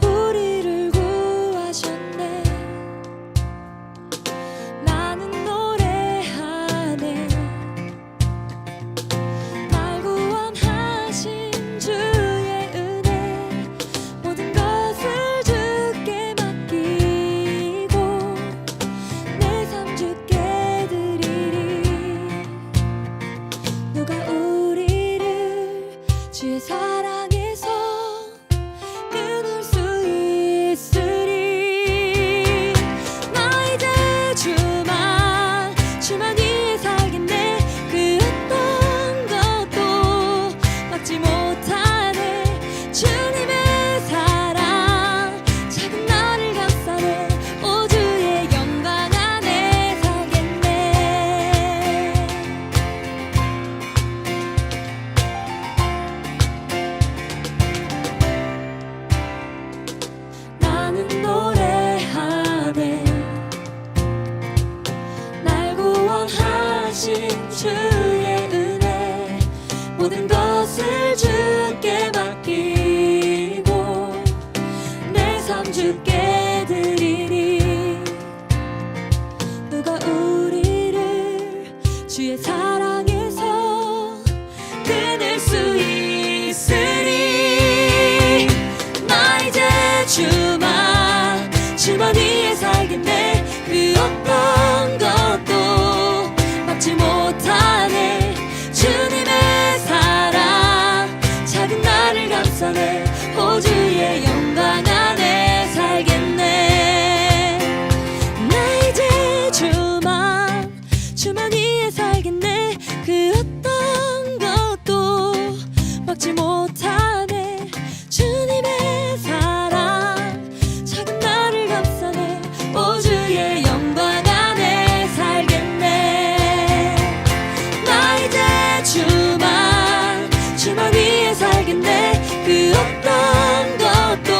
우리를 구하셨네. 나는 노래하네. 날 구원하신 주의 은혜, 모든 것을 주께 맡기고 내 삶 주께 드리리. 누가 우리를 주의 사랑에서 끊을 수 있으리. 나 이제 주만 위해 살겠네. 그 어떤 것도 막지 못하네. 주님의 사랑 작은 나를 감싸네. 오 주의 영광 안에 살겠네. 나는 노래하네. 날 구원하신 주의 은혜, 모든 것을 주께 맡기고 내 삶 주께 드리리. 누가 우리를 주의 사랑에서 끊을 수 있으리. 나 이제 주만 위해 살겠네. 그 어떤 것도 막지 못하네. 주님의 사랑 작은 나를 감싸네. 오 주의 영광 안에 살겠네. 나 이제 주만 위해 살겠네. 그 어떤 것도 막지 못하네. 주님의 사랑 작은 나를 감싸네. 오 주의 영광 안에 살겠네. 나 이제 주만 위해 살겠네. 그 어떤 것도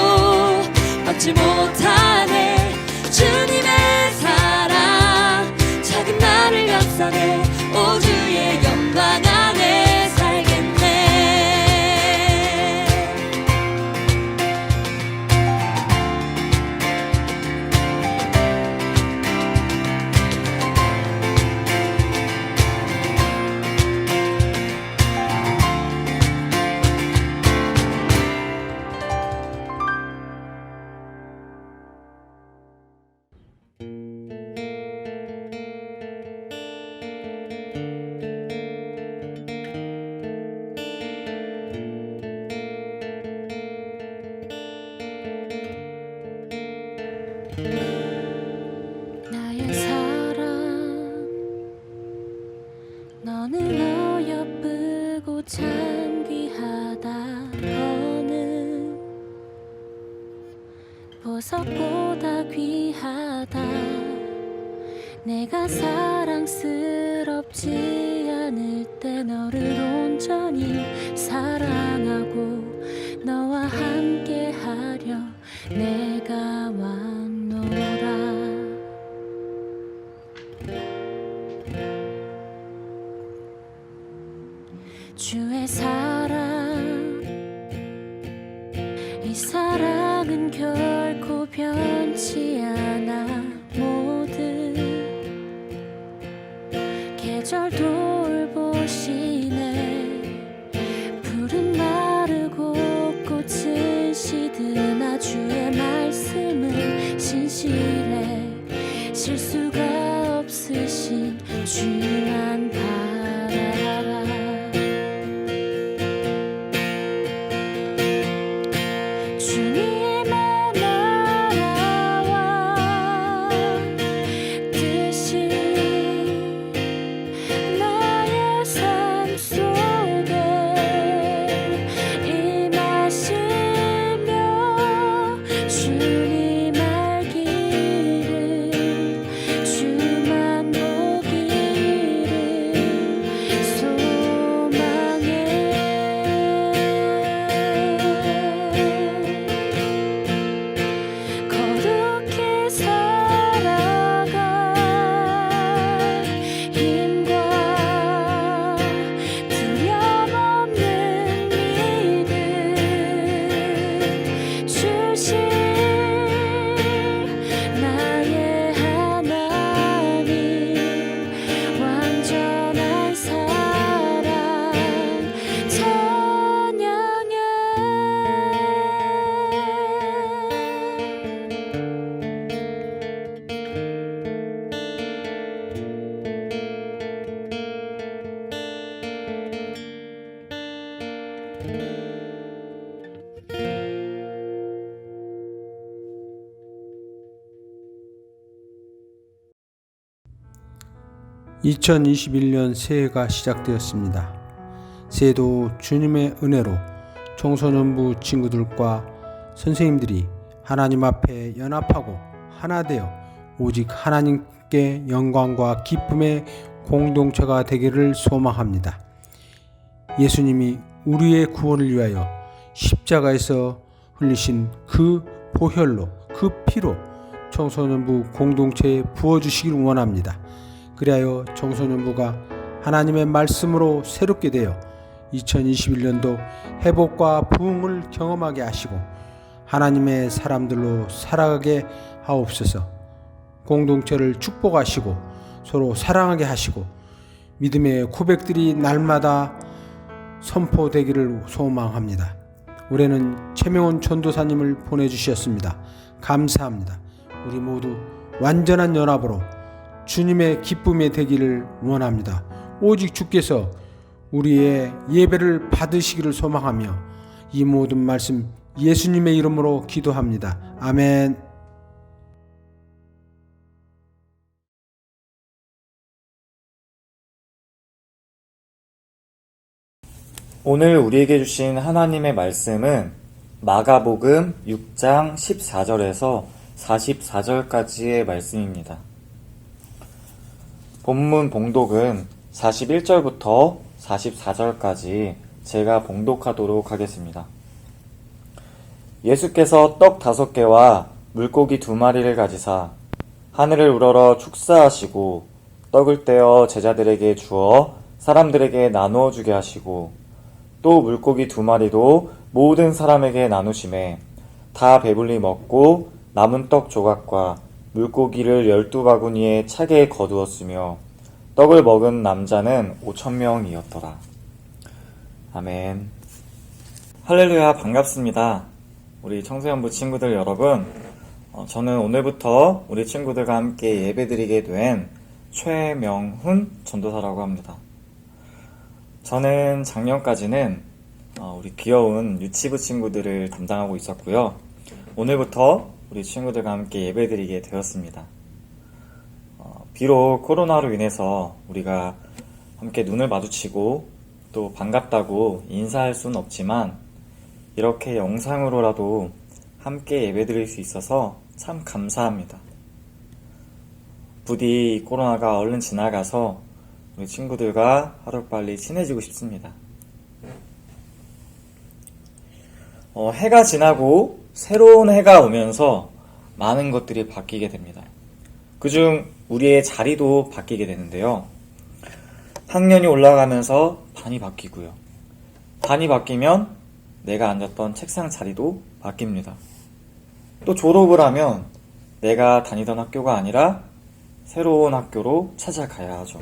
막지 못하네. 주님의 사랑 작은 나를 감싸네. 오 주의 영광 안에 살겠네. 나의 사랑, 너는 어여쁘고 참 귀하다. 너는 보석보다 귀하다. 내가 사랑스럽지 않을 때 너를 온전히 사랑하고 너와 함께 하려 내가 왔노라. 주의 사랑, 이 사랑은 결코 변치 않아. 모든 계절 돌보시네. 풀은 마르고 꽃은 시드나 주의 말씀은 신실해. 실수가 없으신 주만 바라라. 주님의 나라와 뜻이 나의 삶 속에 임하시며 주님 알기를 주만 보기를 2021년 새해가 시작되었습니다. 새해도 주님의 은혜로 청소년부 친구들과 선생님들이 하나님 앞에 연합하고 하나 되어 오직 하나님께 영광과 기쁨의 공동체가 되기를 소망합니다. 예수님이 우리의 구원을 위하여 십자가에서 흘리신 그 보혈로, 그 피로 청소년부 공동체에 부어주시길 원합니다. 그리하여 청소년부가 하나님의 말씀으로 새롭게 되어 2021년도 회복과 부흥을 경험하게 하시고 하나님의 사람들로 살아가게 하옵소서. 공동체를 축복하시고 서로 사랑하게 하시고 믿음의 고백들이 날마다 선포되기를 소망합니다. 올해는 최명훈 전도사님을 보내주셨습니다. 감사합니다. 우리 모두 완전한 연합으로 주님의 기쁨이 되기를 원합니다. 오직 주께서 우리의 예배를 받으시기를 소망하며 이 모든 말씀 예수님의 이름으로 기도합니다. 아멘. 오늘 우리에게 주신 하나님의 말씀은 마가복음 6장 14절에서 44절까지의 말씀입니다. 본문 봉독은 41절부터 44절까지 제가 봉독하도록 하겠습니다. 예수께서 떡 5개와 물고기 2마리를 가지사 하늘을 우러러 축사하시고 떡을 떼어 제자들에게 주어 사람들에게 나누어 주게 하시고 또 물고기 2마리도 모든 사람에게 나누시매 다 배불리 먹고 남은 떡 조각과 물고기를 12바구니에 차게 거두었으며 떡을 먹은 남자는 5,000명이었더라. 아멘. 할렐루야, 반갑습니다. 우리 청소년부 친구들 여러분, 저는 오늘부터 우리 친구들과 함께 예배드리게 된 최명훈 전도사라고 합니다. 저는 작년까지는 우리 귀여운 유치부 친구들을 담당하고 있었고요. 오늘부터 우리 친구들과 함께 예배드리게 되었습니다. 비록 코로나로 인해서 우리가 함께 눈을 마주치고 또 반갑다고 인사할 수는 없지만 이렇게 영상으로라도 함께 예배드릴 수 있어서 참 감사합니다. 부디 코로나가 얼른 지나가서 우리 친구들과 하루빨리 친해지고 싶습니다. 해가 지나고 새로운 해가 오면서 많은 것들이 바뀌게 됩니다. 그중 우리의 자리도 바뀌게 되는데요. 학년이 올라가면서 반이 바뀌고요. 반이 바뀌면 내가 앉았던 책상 자리도 바뀝니다. 또 졸업을 하면 내가 다니던 학교가 아니라 새로운 학교로 찾아가야 하죠.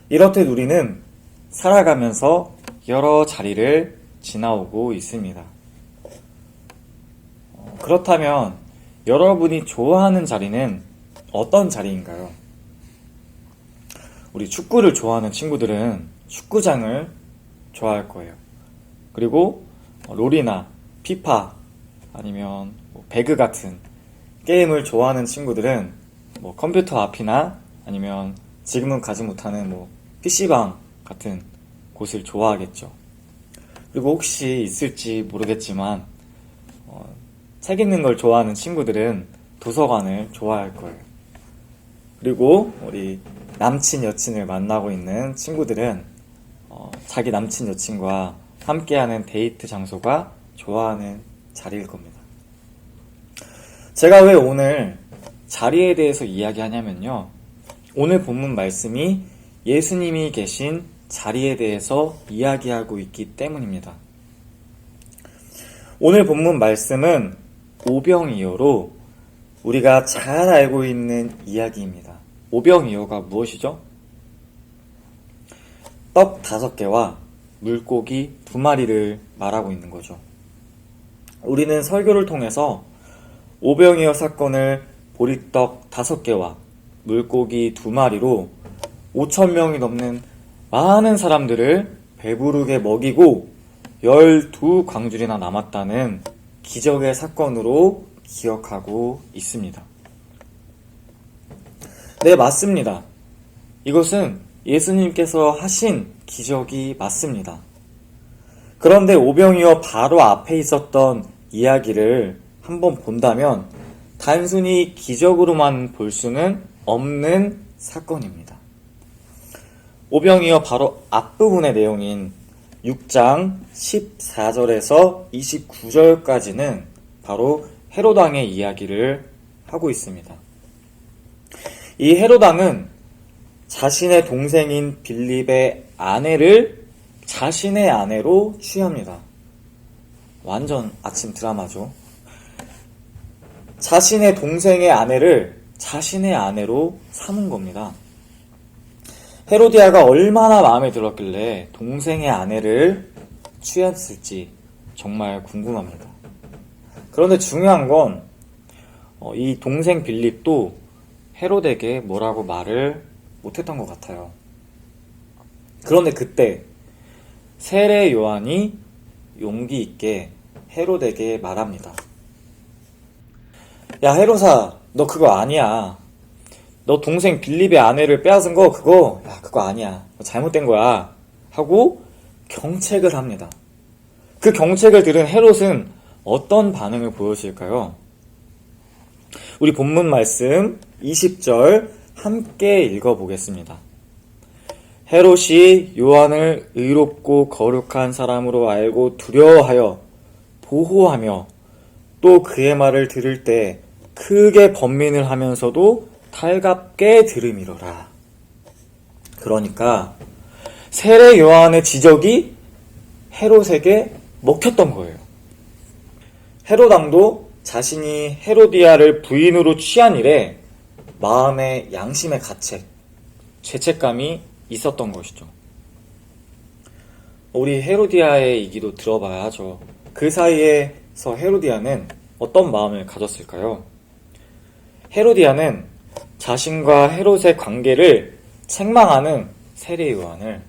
이렇듯 우리는 살아가면서 여러 자리를 지나오고 있습니다. 그렇다면 여러분이 좋아하는 자리는 어떤 자리인가요? 우리 축구를 좋아하는 친구들은 축구장을 좋아할 거예요. 그리고 롤이나 피파 아니면 배그 같은 게임을 좋아하는 친구들은 컴퓨터 앞이나 아니면 지금은 가지 못하는 PC방 같은 곳을 좋아하겠죠. 그리고 혹시 있을지 모르겠지만 책 읽는 걸 좋아하는 친구들은 도서관을 좋아할 거예요. 그리고 우리 남친 여친을 만나고 있는 친구들은 자기 남친 여친과 함께하는 데이트 장소가 좋아하는 자리일 겁니다. 제가 왜 오늘 자리에 대해서 이야기하냐면요, 오늘 본문 말씀이 예수님이 계신 자리에 대해서 이야기하고 있기 때문입니다. 오늘 본문 말씀은 오병이어로 우리가 잘 알고 있는 이야기입니다. 오병이어가 무엇이죠? 떡 5개와 물고기 2마리를 말하고 있는 거죠. 우리는 설교를 통해서 오병이어 사건을 보리떡 5개와 물고기 2마리로 5,000명이 넘는 많은 사람들을 배부르게 먹이고 12광줄이나 남았다는 기적의 사건으로 기억하고 있습니다. 네, 맞습니다. 이것은 예수님께서 하신 기적이 맞습니다. 그런데 오병이어 바로 앞에 있었던 이야기를 한번 본다면 단순히 기적으로만 볼 수는 없는 사건입니다. 오병이어 바로 앞부분의 내용인 6장 14절에서 29절까지는 바로 헤로당의 이야기를 하고 있습니다. 이 헤로당은 자신의 동생인 빌립의 아내를 자신의 아내로 취합니다. 완전 아침 드라마죠. 자신의 동생의 아내를 자신의 아내로 삼은 겁니다. 헤로디아가 얼마나 마음에 들었길래 동생의 아내를 취했을지 정말 궁금합니다. 그런데 중요한 건 이 동생 빌립도 헤롯에게 뭐라고 말을 못했던 것 같아요. 그런데 그때 세례 요한이 용기 있게 헤롯에게 말합니다. 야, 헤롯아, 너 그거 아니야. 너 동생 빌립의 아내를 빼앗은 거 그거 아니야. 잘못된 거야. 하고 경책을 합니다. 그 경책을 들은 헤롯은 어떤 반응을 보였을까요? 우리 본문 말씀 20절 함께 읽어보겠습니다. 헤롯이 요한을 의롭고 거룩한 사람으로 알고 두려워하여 보호하며 또 그의 말을 들을 때 크게 번민을 하면서도 달갑게 들음이로라. 그러니까 세례 요한의 지적이 헤롯에게 먹혔던 거예요. 헤롯 왕도 자신이 헤로디아를 부인으로 취한 일에 마음의 양심의 가책, 죄책감이 있었던 것이죠. 우리 헤로디아의 얘기도 들어봐야 하죠. 그 사이에서 헤로디아는 어떤 마음을 가졌을까요? 헤로디아는 자신과 헤롯의 관계를 책망하는 세례 요한을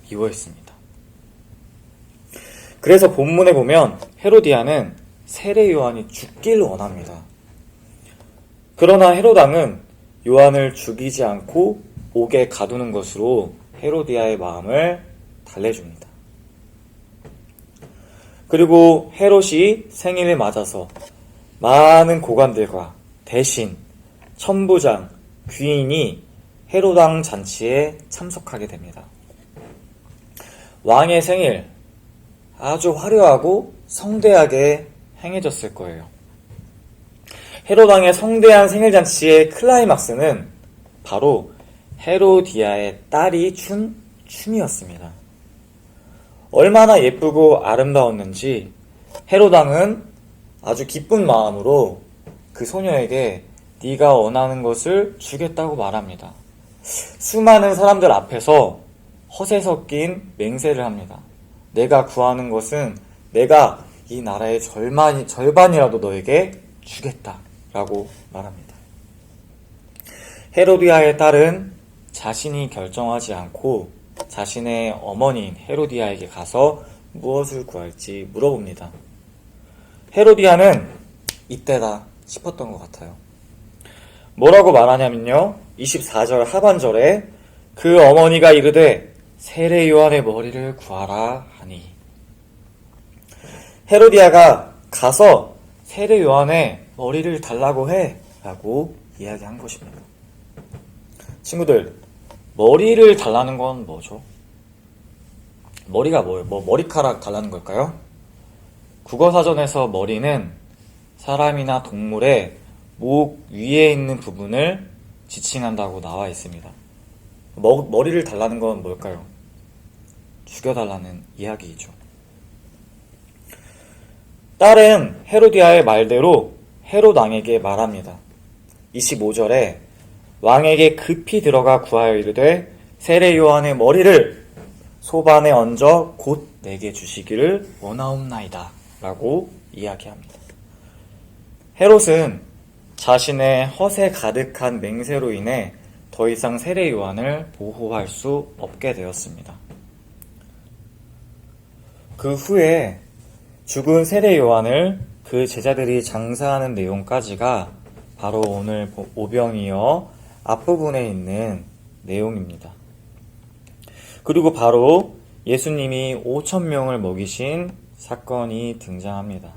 미워했습니다. 그래서 본문에 보면 헤로디아는 세례 요한이 죽길 원합니다. 그러나 헤롯 왕은 요한을 죽이지 않고 옥에 가두는 것으로 헤로디아의 마음을 달래줍니다. 그리고 헤롯이 생일을 맞아서 많은 고관들과 대신, 천부장, 귀인이 헤롯 왕 잔치에 참석하게 됩니다. 왕의 생일, 아주 화려하고 성대하게 행해졌을 거예요. 헤롯 왕의 성대한 생일잔치의 클라이막스는 바로 헤로디아의 딸이 춘 춤이었습니다. 얼마나 예쁘고 아름다웠는지 헤롯 왕은 아주 기쁜 마음으로 그 소녀에게 네가 원하는 것을 주겠다고 말합니다. 수많은 사람들 앞에서 허세 섞인 맹세를 합니다. 내가 구하는 것은 내가 이 나라의 절반이라도 너에게 주겠다 라고 말합니다. 헤로디아의 딸은 자신이 결정하지 않고 자신의 어머니인 헤로디아에게 가서 무엇을 구할지 물어봅니다. 헤로디아는 이때다 싶었던 것 같아요. 뭐라고 말하냐면요, 24절 하반절에 그 어머니가 이르되 세례 요한의 머리를 구하라 하니, 헤로디아가 가서 세례 요한의 머리를 달라고 해 라고 이야기한 것입니다. 친구들, 머리를 달라는 건 뭐죠? 머리가 뭐예요? 머리카락 달라는 걸까요? 국어사전에서 머리는 사람이나 동물의 목 위에 있는 부분을 지칭한다고 나와 있습니다. 머리를 달라는 건 뭘까요? 죽여달라는 이야기이죠. 딸은 헤로디아의 말대로 헤롯 왕에게 말합니다. 25절에 왕에게 급히 들어가 구하여 이르되 세례 요한의 머리를 소반에 얹어 곧 내게 주시기를 원하옵나이다 라고 이야기합니다. 헤롯은 자신의 허세 가득한 맹세로 인해 더 이상 세례 요한을 보호할 수 없게 되었습니다. 그 후에 죽은 세례 요한을 그 제자들이 장사하는 내용까지가 바로 오늘 오병이어 앞부분에 있는 내용입니다. 그리고 바로 예수님이 5,000명을 먹이신 사건이 등장합니다.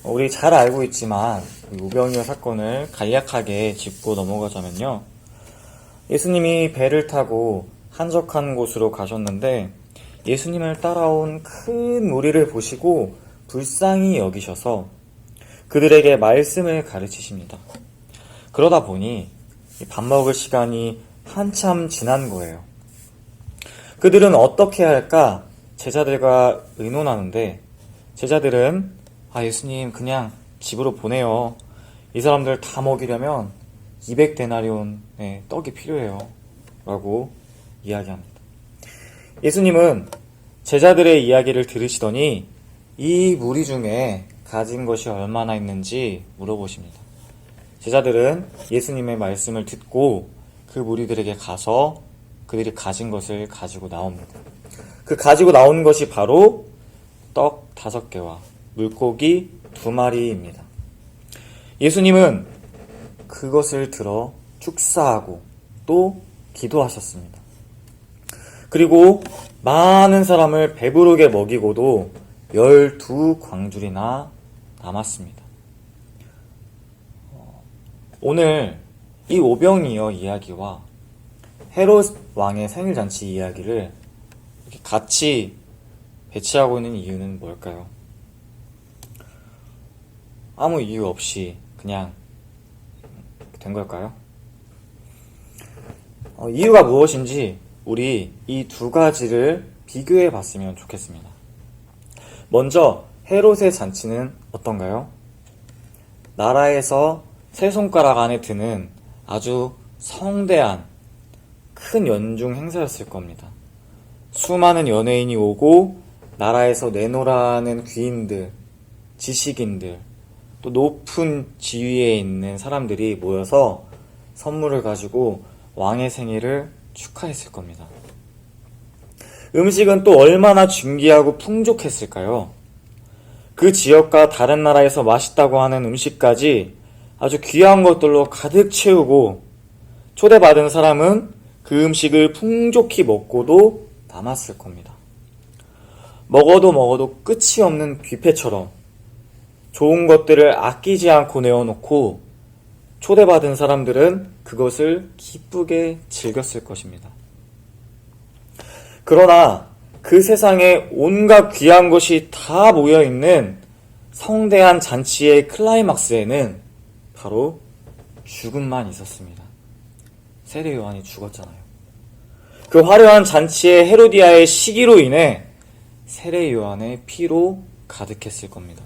우리 잘 알고 있지만 오병이어 사건을 간략하게 짚고 넘어가자면요. 예수님이 배를 타고 한적한 곳으로 가셨는데 예수님을 따라온 큰 무리를 보시고 불쌍히 여기셔서 그들에게 말씀을 가르치십니다. 그러다 보니 밥 먹을 시간이 한참 지난 거예요. 그들은 어떻게 할까 제자들과 의논하는데 제자들은 예수님 그냥 집으로 보내요. 이 사람들 다 먹이려면 200데나리온의 떡이 필요해요. 라고 이야기합니다. 예수님은 제자들의 이야기를 들으시더니 이 무리 중에 가진 것이 얼마나 있는지 물어보십니다. 제자들은 예수님의 말씀을 듣고 그 무리들에게 가서 그들이 가진 것을 가지고 나옵니다. 그 가지고 나온 것이 바로 떡 5개와 물고기 2마리입니다. 예수님은 그것을 들어 축사하고 또 기도하셨습니다. 그리고 많은 사람을 배부르게 먹이고도 12광줄이나 남았습니다. 오늘 이 오병이어 이야기와 헤롯 왕의 생일잔치 이야기를 이렇게 같이 배치하고 있는 이유는 뭘까요? 아무 이유 없이 그냥 된 걸까요? 이유가 무엇인지 우리 이 2가지를 비교해 봤으면 좋겠습니다. 먼저 헤롯의 잔치는 어떤가요? 나라에서 세 손가락 안에 드는 아주 성대한 큰 연중 행사였을 겁니다. 수많은 연예인이 오고 나라에서 내노라는 귀인들, 지식인들, 또 높은 지위에 있는 사람들이 모여서 선물을 가지고 왕의 생일을 축하했을 겁니다. 음식은 또 얼마나 중귀하고 풍족했을까요? 그 지역과 다른 나라에서 맛있다고 하는 음식까지 아주 귀한 것들로 가득 채우고 초대받은 사람은 그 음식을 풍족히 먹고도 남았을 겁니다. 먹어도 끝이 없는 뷔페처럼 좋은 것들을 아끼지 않고 내어놓고 초대받은 사람들은 그것을 기쁘게 즐겼을 것입니다. 그러나 그 세상에 온갖 귀한 것이 다 모여있는 성대한 잔치의 클라이막스에는 바로 죽음만 있었습니다. 세례 요한이 죽었잖아요. 그 화려한 잔치의 헤로디아의 시기로 인해 세례 요한의 피로 가득했을 겁니다.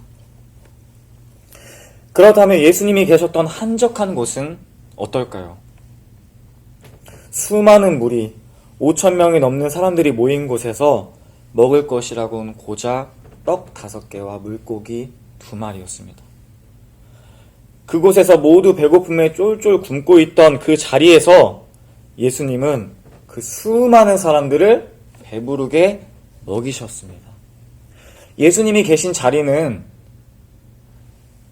그렇다면 예수님이 계셨던 한적한 곳은 어떨까요? 수많은 무리, 5,000명이 넘는 사람들이 모인 곳에서 먹을 것이라고는 고작 떡 5개와 물고기 2마리였습니다. 그곳에서 모두 배고픔에 쫄쫄 굶고 있던 그 자리에서 예수님은 그 수많은 사람들을 배부르게 먹이셨습니다. 예수님이 계신 자리는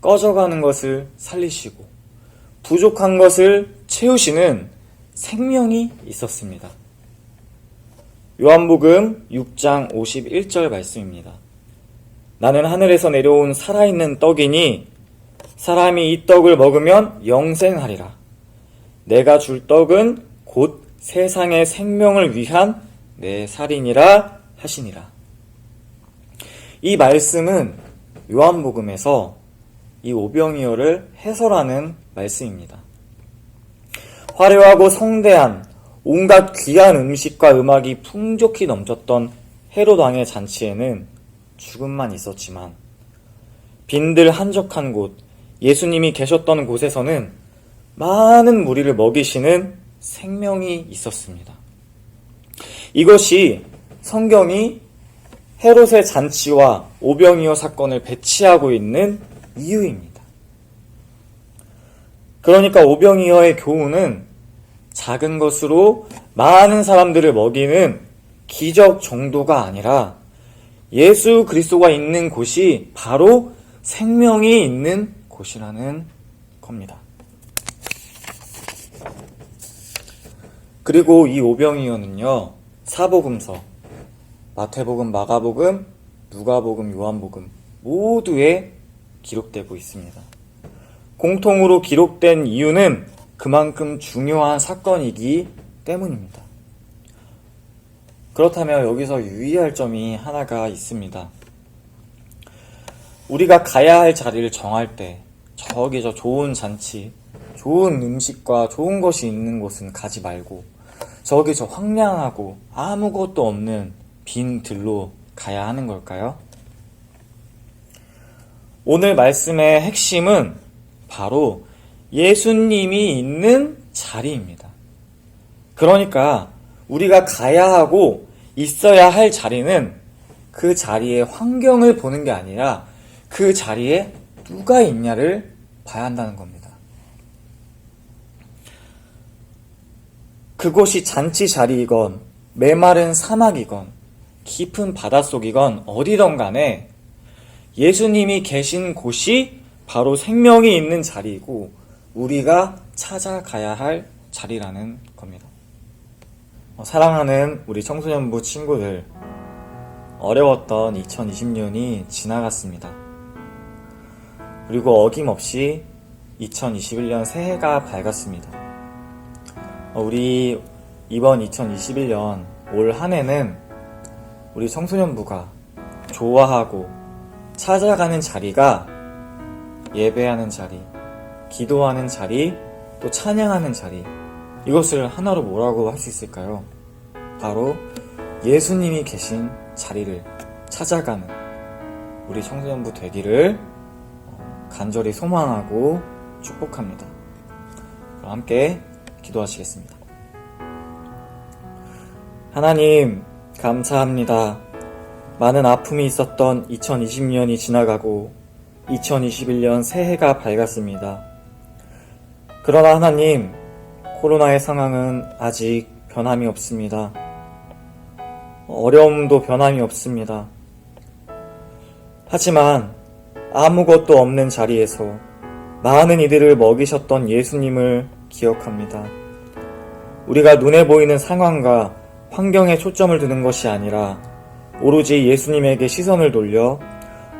꺼져가는 것을 살리시고 부족한 것을 채우시는 생명이 있었습니다. 요한복음 6장 51절 말씀입니다. 나는 하늘에서 내려온 살아있는 떡이니 사람이 이 떡을 먹으면 영생하리라. 내가 줄 떡은 곧 세상의 생명을 위한 내 살이니라 하시니라. 이 말씀은 요한복음에서 이 오병이어를 해설하는 말씀입니다. 화려하고 성대한 온갖 귀한 음식과 음악이 풍족히 넘쳤던 헤롯 왕의 잔치에는 죽음만 있었지만 빈들 한적한 곳, 예수님이 계셨던 곳에서는 많은 무리를 먹이시는 생명이 있었습니다. 이것이 성경이 헤롯의 잔치와 오병이어 사건을 배치하고 있는 이유입니다. 그러니까 오병이어의 교훈은 작은 것으로 많은 사람들을 먹이는 기적 정도가 아니라 예수 그리스도가 있는 곳이 바로 생명이 있는 곳이라는 겁니다. 그리고 이 오병이어는요, 사복음서, 마태복음, 마가복음, 누가복음, 요한복음 모두에 기록되고 있습니다. 공통으로 기록된 이유는 그만큼 중요한 사건이기 때문입니다. 그렇다면 여기서 유의할 점이 하나가 있습니다. 우리가 가야 할 자리를 정할 때 저기 저 좋은 잔치, 좋은 음식과 좋은 것이 있는 곳은 가지 말고 저기 저 황량하고 아무것도 없는 빈 들로 가야 하는 걸까요? 오늘 말씀의 핵심은 바로 예수님이 있는 자리입니다. 그러니까 우리가 가야 하고 있어야 할 자리는 그 자리의 환경을 보는 게 아니라 그 자리에 누가 있냐를 봐야 한다는 겁니다. 그곳이 잔치 자리이건 메마른 사막이건 깊은 바닷속이건 어디든 간에 예수님이 계신 곳이 바로 생명이 있는 자리이고 우리가 찾아가야 할 자리라는 겁니다. 사랑하는 우리 청소년부 친구들, 어려웠던 2020년이 지나갔습니다. 그리고 어김없이 2021년 새해가 밝았습니다. 우리 이번 2021년 올 한 해는 우리 청소년부가 좋아하고 찾아가는 자리가 예배하는 자리, 기도하는 자리, 또 찬양하는 자리, 이것을 하나로 뭐라고 할 수 있을까요? 바로 예수님이 계신 자리를 찾아가는 우리 청소년부 되기를 간절히 소망하고 축복합니다. 그럼 함께 기도하시겠습니다. 하나님, 감사합니다. 많은 아픔이 있었던 2020년이 지나가고 2021년 새해가 밝았습니다. 그러나 하나님, 코로나의 상황은 아직 변함이 없습니다. 어려움도 변함이 없습니다. 하지만 아무것도 없는 자리에서 많은 이들을 먹이셨던 예수님을 기억합니다. 우리가 눈에 보이는 상황과 환경에 초점을 두는 것이 아니라 오로지 예수님에게 시선을 돌려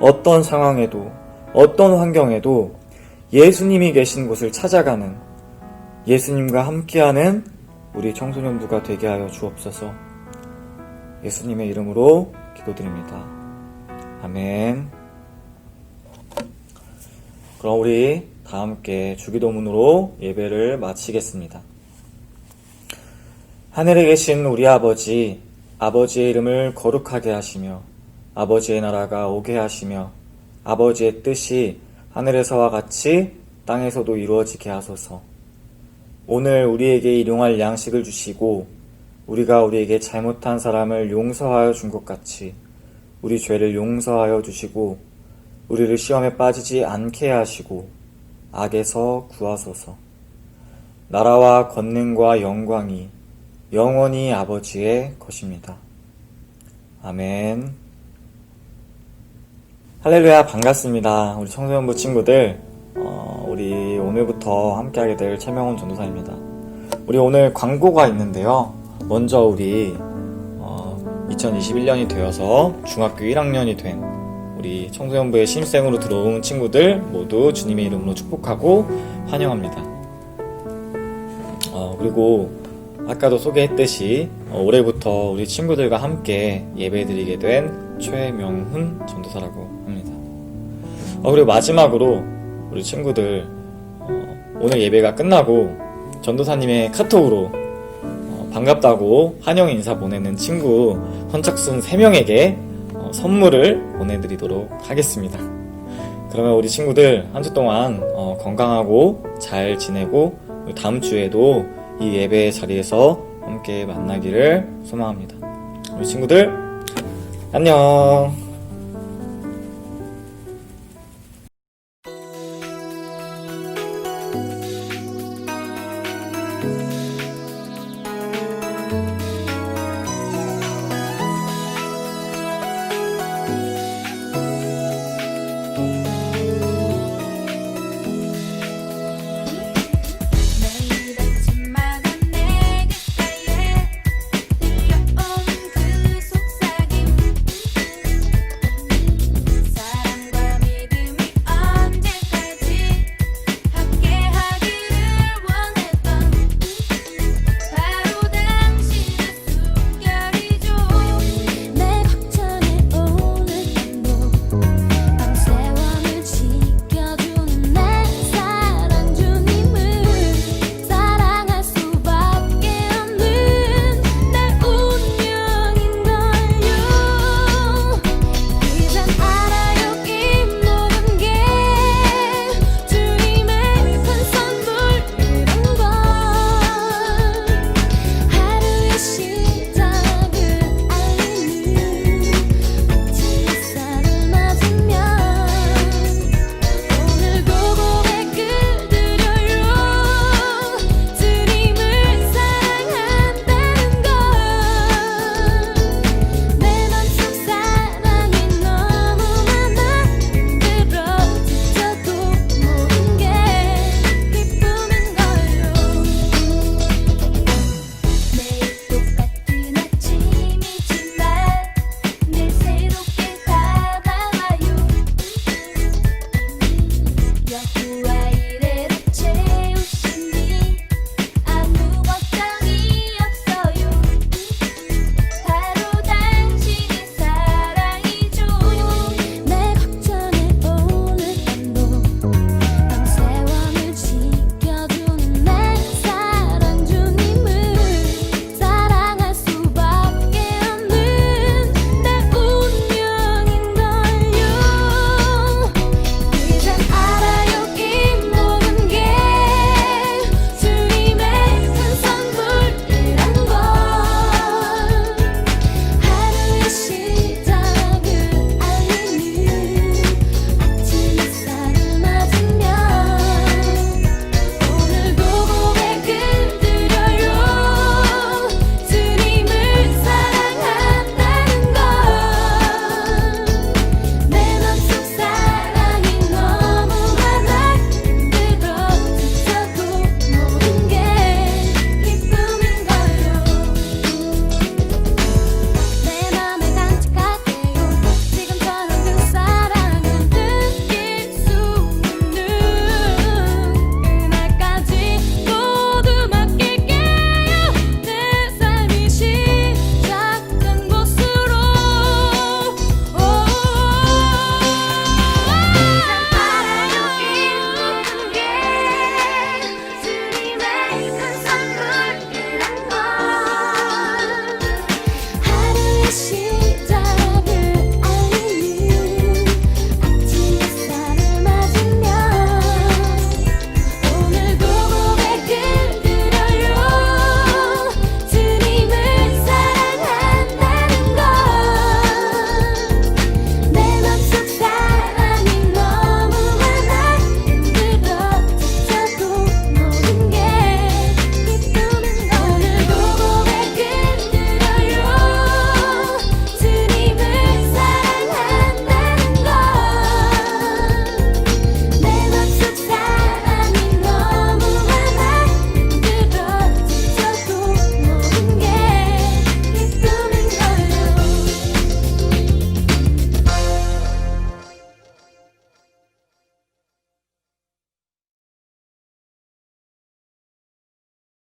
어떤 상황에도 어떤 환경에도 예수님이 계신 곳을 찾아가는 예수님과 함께하는 우리 청소년부가 되게 하여 주옵소서. 예수님의 이름으로 기도드립니다. 아멘. 그럼 우리 다 함께 주기도문으로 예배를 마치겠습니다. 하늘에 계신 우리 아버지, 아버지의 이름을 거룩하게 하시며 아버지의 나라가 오게 하시며 아버지의 뜻이 하늘에서와 같이 땅에서도 이루어지게 하소서. 오늘 우리에게 일용할 양식을 주시고 우리가 우리에게 잘못한 사람을 용서하여 준 것 같이 우리 죄를 용서하여 주시고 우리를 시험에 빠지지 않게 하시고 악에서 구하소서. 나라와 권능과 영광이 영원히 아버지의 것입니다. 아멘. 할렐루야, 반갑습니다. 우리 청소년부 친구들, 우리 오늘부터 함께하게 될 최명훈 전도사입니다. 우리 오늘 광고가 있는데요. 먼저 우리 2021년이 되어서 중학교 1학년이 된 우리 청소년부의 신입생으로 들어온 친구들 모두 주님의 이름으로 축복하고 환영합니다. 그리고 아까도 소개했듯이 올해부터 우리 친구들과 함께 예배드리게 된 최명훈 전도사라고 합니다. 그리고 마지막으로 우리 친구들 오늘 예배가 끝나고 전도사님의 카톡으로 반갑다고 환영 인사 보내는 친구 선착순 3명에게 선물을 보내드리도록 하겠습니다. 그러면 우리 친구들 한 주 동안 건강하고 잘 지내고 다음 주에도 이 예배 자리에서 함께 만나기를 소망합니다. 우리 친구들 안녕.